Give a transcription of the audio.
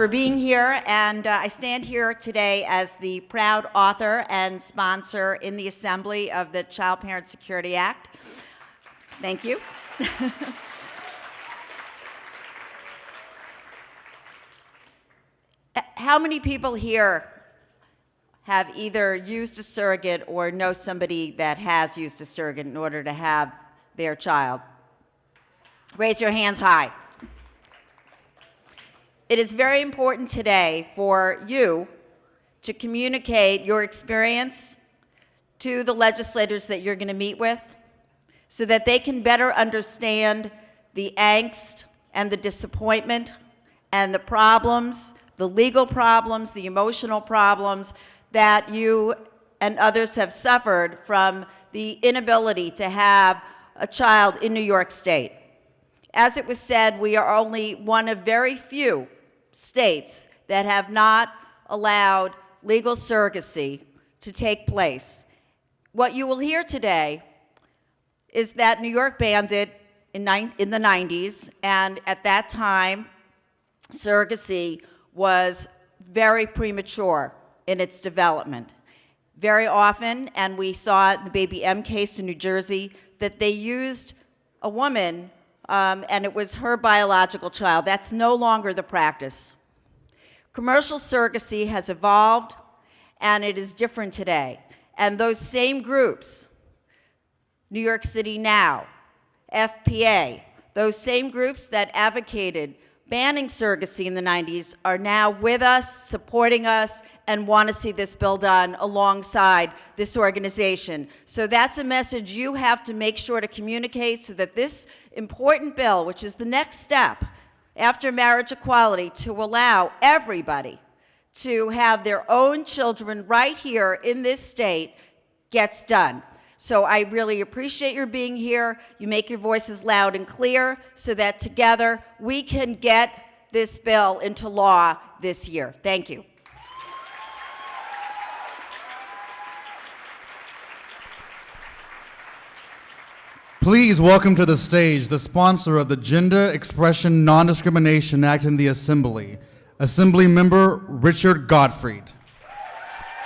for being here, and I stand here today as the proud author and sponsor in the Assembly of the Child Parent Security Act. Thank you. How many people here have either used a surrogate or know somebody that has used a surrogate in order to have their child? Raise your hands high. It is very important today for you to communicate your experience to the legislators that you're going to meet with so that they can better understand the angst and the disappointment and the problems, the legal problems, the emotional problems that you and others have suffered from the inability to have a child in New York State. As it was said, we are only one of very few states that have not allowed legal surrogacy to take place. What you will hear today is that New York banned it in the 90s, and at that time, surrogacy was very premature in its development. Very often, and we saw it in the Baby M case in New Jersey, that they used a woman and it was her biological child. That's no longer the practice. Commercial surrogacy has evolved, and it is different today. And those same groups, New York City Now, FPA, those same groups that advocated banning surrogacy in the 90s are now with us, supporting us, and want to see this bill done alongside this organization. So that's a message you have to make sure to communicate so that this important bill, which is the next step after marriage equality, to allow everybody to have their own children right here in this state, gets done. So I really appreciate your being here. You make your voices loud and clear so that together we can get this bill into law this year. Thank you. Please welcome to the stage the sponsor of the Gender Expression Non-Discrimination Act in the Assembly, Assembly Member Richard Gottfried.